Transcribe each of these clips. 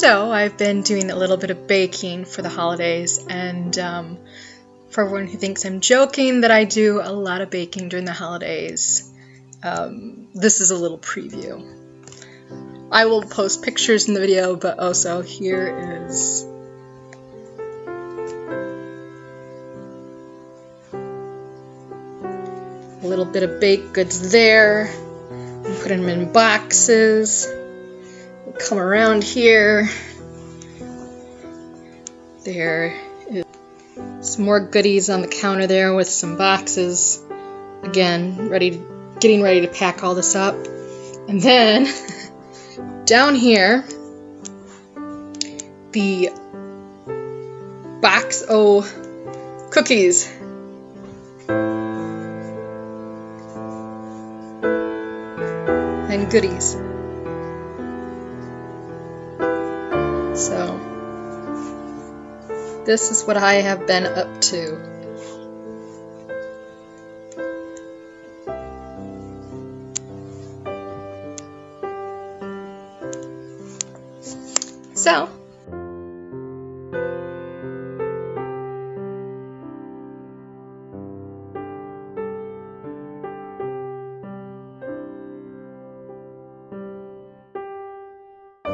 So I've been doing a little bit of baking for the holidays, and for everyone who thinks I'm joking that I do a lot of baking during the holidays, this is a little preview. I will post pictures in the video, but also here is a little bit of baked goods there. Put them in boxes. Come around here. There is some more goodies on the counter there with some boxes. Again, getting ready to pack all this up. And then down here, the box o' cookies. And goodies. So, this is what I have been up to.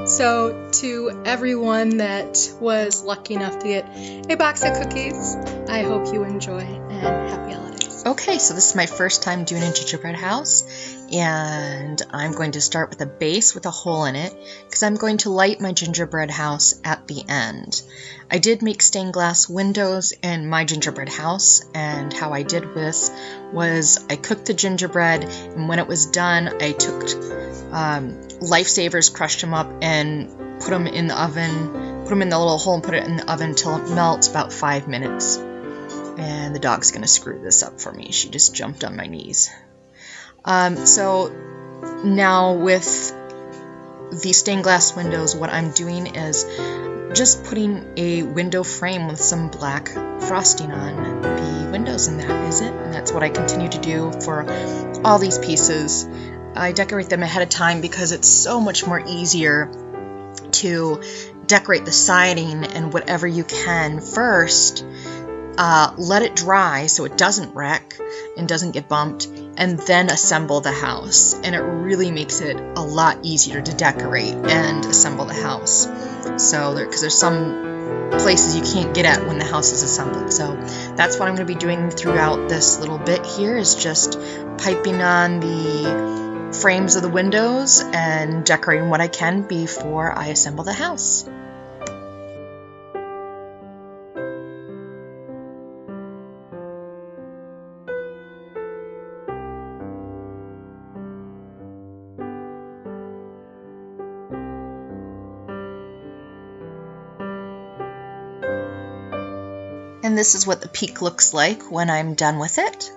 So, to everyone that was lucky enough to get a box of cookies, I hope you enjoy and happy holidays. Okay, so this is my first time doing a gingerbread house, and I'm going to start with a base with a hole in it because I'm going to light my gingerbread house at the end. I did make stained glass windows in my gingerbread house, and how I did this was I cooked the gingerbread, and when it was done, I took Lifesavers, crushed them up, and put them in the oven, put them in the little hole and put it in the oven until it melts, about 5 minutes. And the dog's gonna screw this up for me. She just jumped on my knees. So now with the stained glass windows, what I'm doing is just putting a window frame with some black frosting on the windows, and that is it. And that's what I continue to do for all these pieces. I decorate them ahead of time because it's so much more easier to decorate the siding and whatever you can first. Let it dry so it doesn't wreck and doesn't get bumped, and then assemble the house. And it really makes it a lot easier to decorate and assemble the house. So, because there's some places you can't get at when the house is assembled. So that's what I'm going to be doing throughout this little bit here, is just piping on the frames of the windows and decorating what I can before I assemble the house. And this is what the peak looks like when I'm done with it.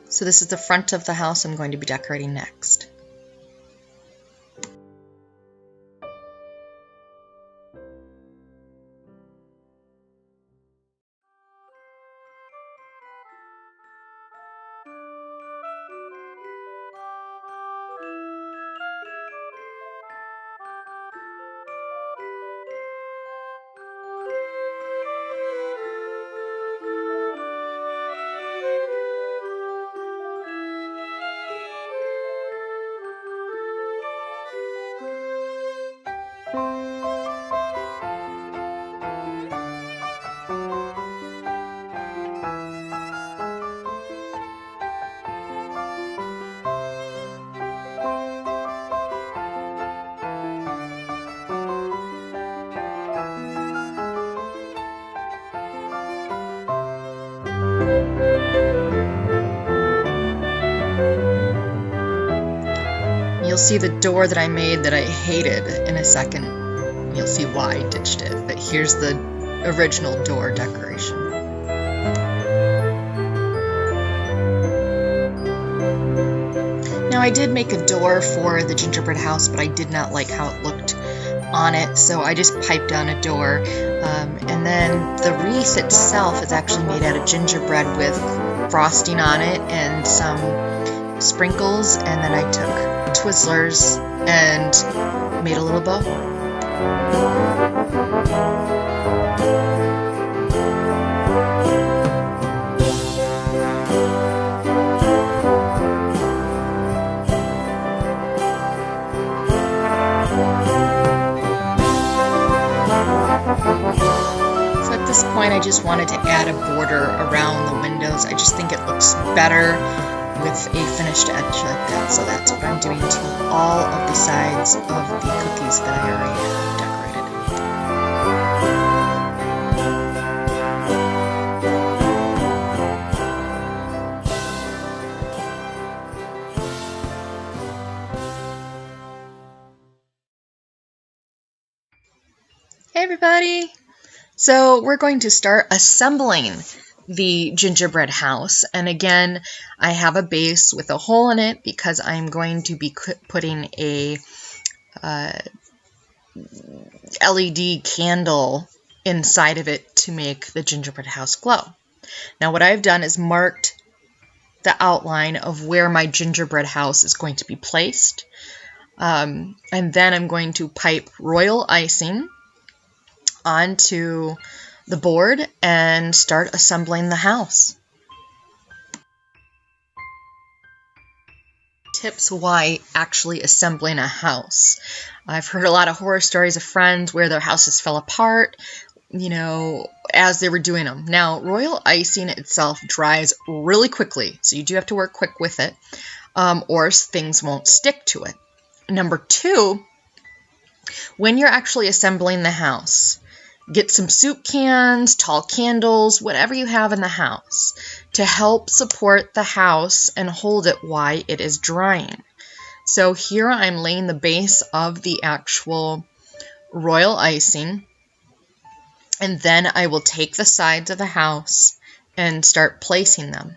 So this is the front of the house I'm going to be decorating next. You'll see the door that I made that I hated in a second. You'll see why I ditched it, but here's the original door decoration. Now I did make a door for the gingerbread house, but I did not like how it looked on it, so I just piped on a door. And then the wreath itself is actually made out of gingerbread with frosting on it and some sprinkles, and then I took Twizzlers and made a little bow. So at this point I just wanted to add a border around the windows. I just think it looks better with a finished edge like that. So that's what I'm doing to all of the sides of the cookies that I already have decorated. Hey everybody! So we're going to start assembling the gingerbread house, and again I have a base with a hole in it because I'm going to be putting a LED candle inside of it to make the gingerbread house glow. Now what I've done is marked the outline of where my gingerbread house is going to be placed, and then I'm going to pipe royal icing onto the board and start assembling the house. Tips why actually assembling a house. I've heard a lot of horror stories of friends where their houses fell apart, you know, as they were doing them. Now, royal icing itself dries really quickly, so you do have to work quick with it, or things won't stick to it. Number two, when you're actually assembling the house, get some soup cans, tall candles, whatever you have in the house to help support the house and hold it while it is drying. So here I'm laying the base of the actual royal icing, and then I will take the sides of the house and start placing them.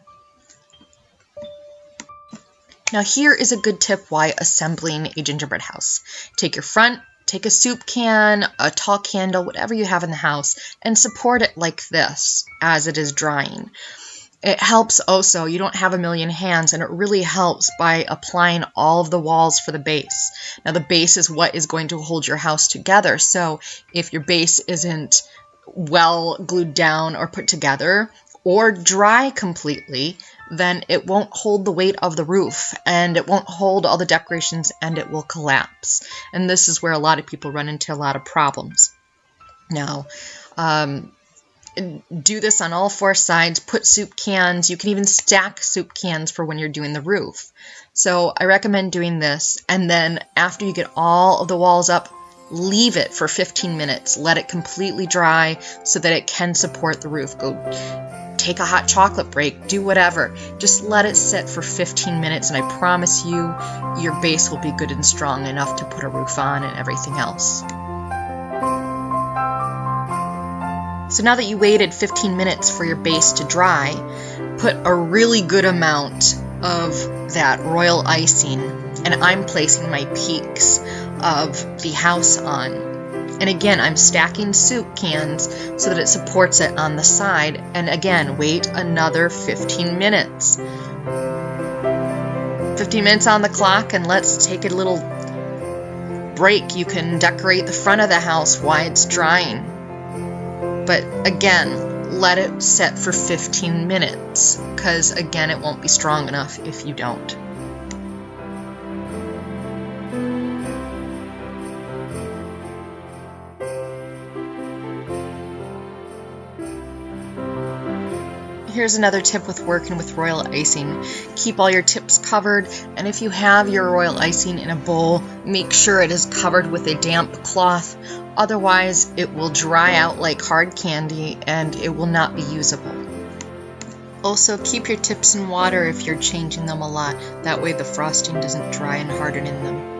Now here is a good tip why assembling a gingerbread house. Take your front, take a soup can, a tall candle, whatever you have in the house, and support it like this as it is drying. It helps also, you don't have a million hands, and it really helps by applying all of the walls for the base. Now the base is what is going to hold your house together, so if your base isn't well glued down or put together or dry completely, then it won't hold the weight of the roof, and it won't hold all the decorations, and it will collapse. And this is where a lot of people run into a lot of problems. Now, do this on all four sides. Put soup cans. You can even stack soup cans for when you're doing the roof. So I recommend doing this, and then after you get all of the walls up, leave it for 15 minutes. Let it completely dry so that it can support the roof. Go take a hot chocolate break, do whatever. Just let it sit for 15 minutes, and I promise you, your base will be good and strong enough to put a roof on and everything else. So now that you waited 15 minutes for your base to dry, put a really good amount of that royal icing, and I'm placing my peaks of the house on. And again, I'm stacking soup cans so that it supports it on the side. And again, wait another 15 minutes. 15 minutes on the clock, and let's take a little break. You can decorate the front of the house while it's drying. But again, let it set for 15 minutes, because again, it won't be strong enough if you don't. Here's another tip with working with royal icing. Keep all your tips covered, and if you have your royal icing in a bowl, make sure it is covered with a damp cloth. Otherwise, it will dry out like hard candy and it will not be usable. Also, keep your tips in water if you're changing them a lot. That way the frosting doesn't dry and harden in them.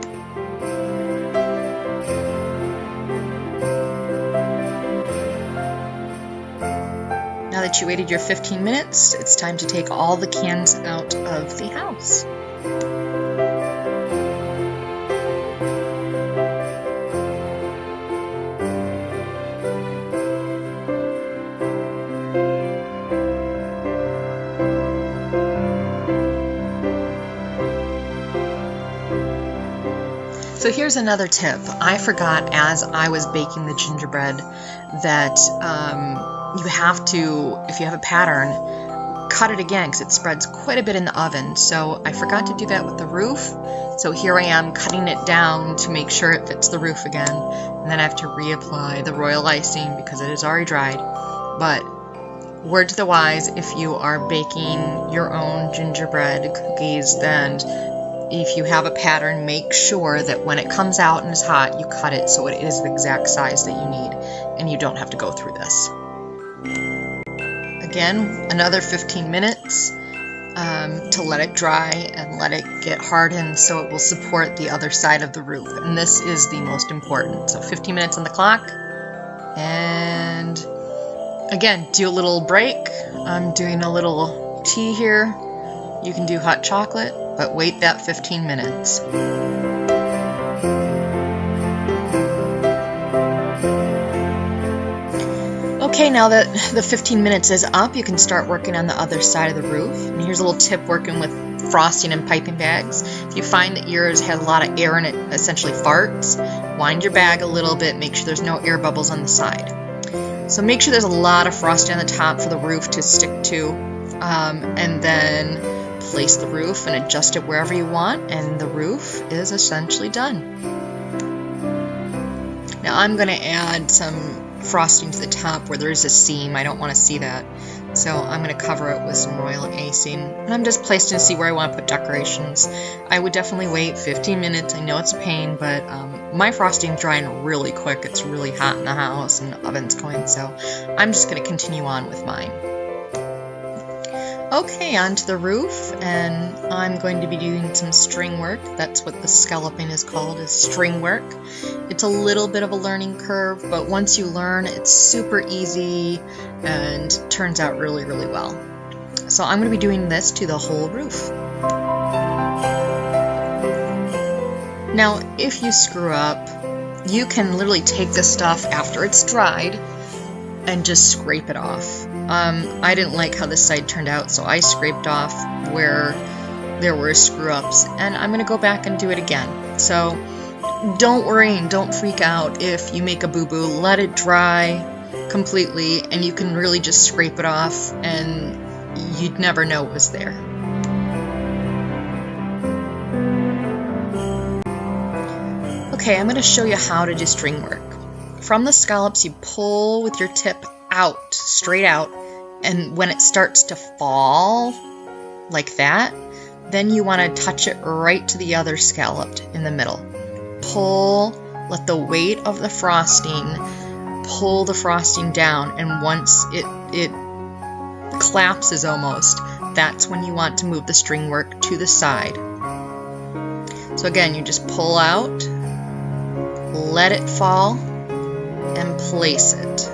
Now that you waited your 15 minutes, it's time to take all the cans out of the house. So So here's another tip. I forgot as I was baking the gingerbread that you have to, if you have a pattern, cut it again because it spreads quite a bit in the oven. So I forgot to do that with the roof. So here I am cutting it down to make sure it fits the roof again. And then I have to reapply the royal icing because it is already dried. But word to the wise, if you are baking your own gingerbread cookies, then if you have a pattern, make sure that when it comes out and is hot, you cut it so it is the exact size that you need, and you don't have to go through this. Again, another 15 minutes to let it dry and let it get hardened so it will support the other side of the roof. And this is the most important. So 15 minutes on the clock. And again, do a little break. I'm doing a little tea here. You can do hot chocolate, but wait that 15 minutes. Okay, now that the 15 minutes is up, you can start working on the other side of the roof. And here's a little tip working with frosting and piping bags. If you find that yours has a lot of air in it, essentially farts, wind your bag a little bit, make sure there's no air bubbles on the side. So make sure there's a lot of frosting on the top for the roof to stick to, and then place the roof and adjust it wherever you want, and the roof is essentially done. Now I'm going to add some frosting to the top where there is a seam. I don't want to see that, so I'm going to cover it with some royal icing, and I'm just placing to see where I want to put decorations. I would definitely wait 15 minutes. I know it's a pain, but my frosting's drying really quick. It's really hot in the house and the oven's going, so I'm just going to continue on with mine. Okay, onto the roof, and I'm going to be doing some string work. That's what the scalloping is called, is string work. It's a little bit of a learning curve, but once you learn, it's super easy and turns out really, really well. So I'm going to be doing this to the whole roof. Now, if you screw up, you can literally take this stuff after it's dried and just scrape it off. I didn't like how this side turned out, so I scraped off where there were screw-ups, and I'm going to go back and do it again. So don't worry and don't freak out if you make a boo-boo. Let it dry completely, and you can really just scrape it off, and you'd never know it was there. Okay, I'm going to show you how to do string work. From the scallops, you pull with your tip out, straight out, and when it starts to fall like that, then you want to touch it right to the other scallop in the middle. Pull, let the weight of the frosting pull the frosting down, and once it collapses almost, that's when you want to move the string work to the side. So again, you just pull out, let it fall, and place it.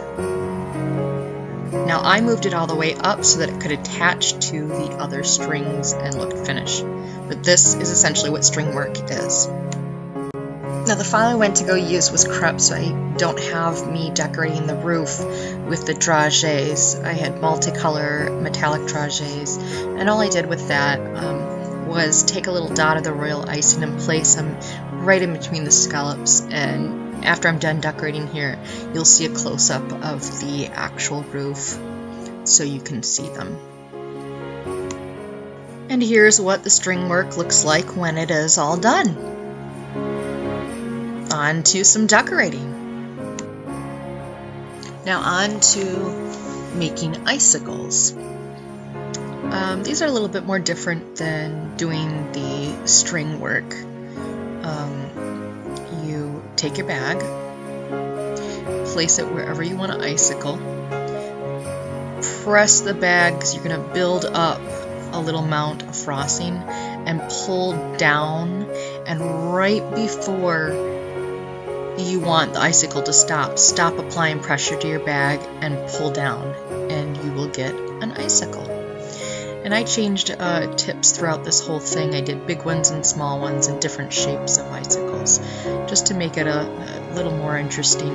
Now I moved it all the way up so that it could attach to the other strings and look finished. But this is essentially what string work is. Now the file I went to go use was crepe, so I don't have me decorating the roof with the dragées. I had multicolor metallic dragées, and all I did with that was take a little dot of the royal icing and place them right in between the scallops, and after I'm done decorating here, you'll see a close-up of the actual roof so you can see them. And here's what the string work looks like when it is all done. On to some decorating. Now on to making icicles. These are a little bit more different than doing the string work. You take your bag, place it wherever you want to icicle, press the bag because you're going to build up a little amount of frosting, and pull down, and right before you want the icicle to stop applying pressure to your bag and pull down, and you will get an icicle. And I changed tips throughout this whole thing. I did big ones and small ones and different shapes of icicles, just to make it a little more interesting.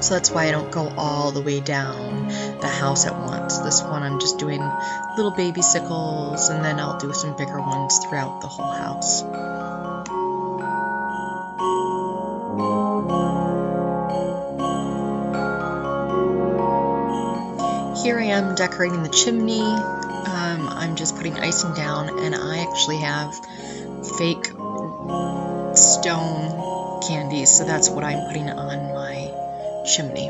So that's why I don't go all the way down the house at once. This one I'm just doing little baby sickles, and then I'll do some bigger ones throughout the whole house. here I am decorating the chimney. I'm just putting icing down, and I actually have fake stone candies, so that's what I'm putting on my chimney.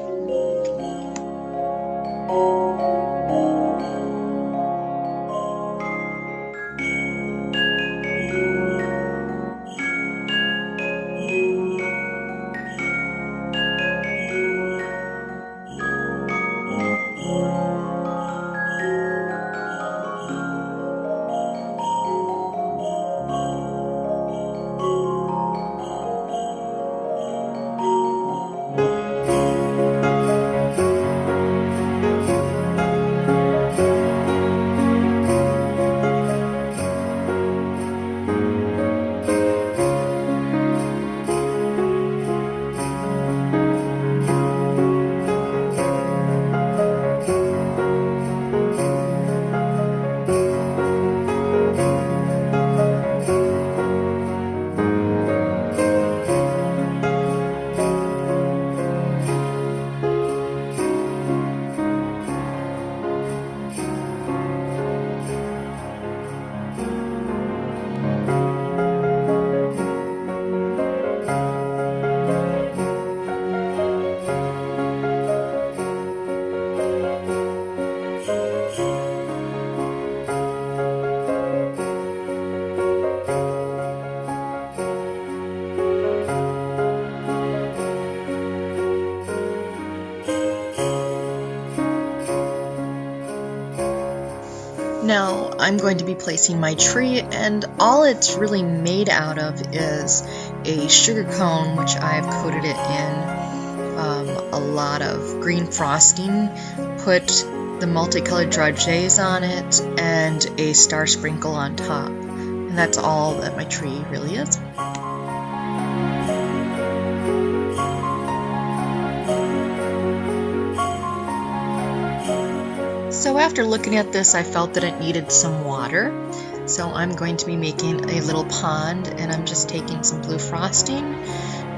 Now I'm going to be placing my tree, and all it's really made out of is a sugar cone, which I've coated it in a lot of green frosting, put the multicolored dragées on it, and a star sprinkle on top. And that's all that my tree really is. So after looking at this, I felt that it needed some water. So I'm going to be making a little pond, and I'm just taking some blue frosting,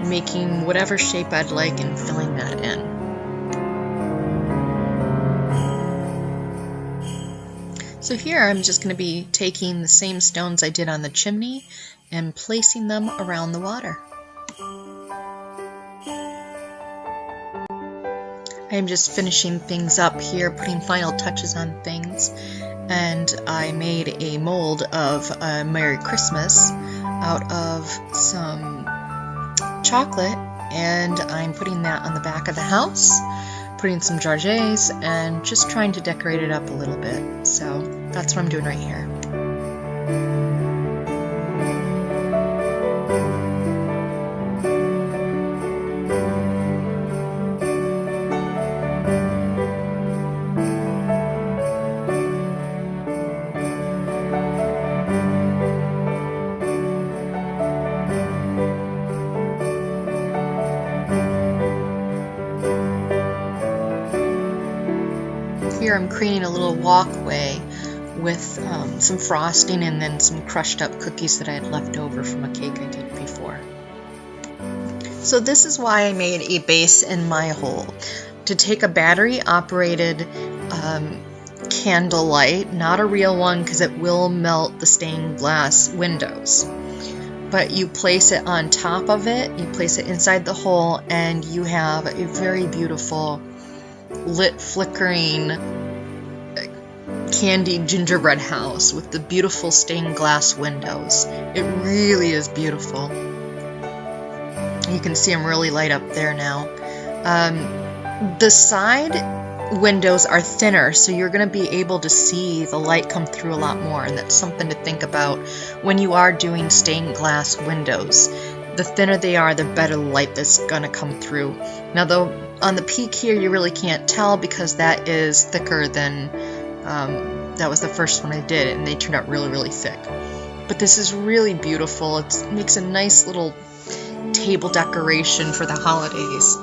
making whatever shape I'd like and filling that in. So here I'm just going to be taking the same stones I did on the chimney and placing them around the water. I'm just finishing things up here, putting final touches on things, and I made a mold of a Merry Christmas out of some chocolate, and I'm putting that on the back of the house, putting some dragées, and just trying to decorate it up a little bit. So that's what I'm doing right here. Here I'm creating a little walkway with some frosting and then some crushed up cookies that I had left over from a cake I did before. So this is why I made a base in my hole. To take a battery operated candlelight, not a real one because it will melt the stained glass windows. But you place it on top of it, you place it inside the hole, and you have a very beautiful lit, flickering, candied gingerbread house with the beautiful stained glass windows. It really is beautiful. You can see them really light up there now. The side windows are thinner, so you're going to be able to see the light come through a lot more, and that's something to think about when you are doing stained glass windows. The thinner they are, the better light that's going to come through. Now, though, on the peak here, you really can't tell because that is thicker than, that was the first one I did, and they turned out really, really thick. But this is really beautiful. It makes a nice little table decoration for the holidays.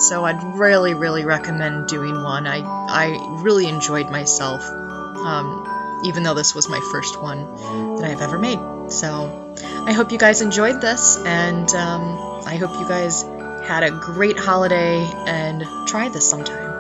So I'd really, really recommend doing one. I really enjoyed myself, even though this was my first one that I've ever made. So I hope you guys enjoyed this, and I hope you guys had a great holiday and try this sometime.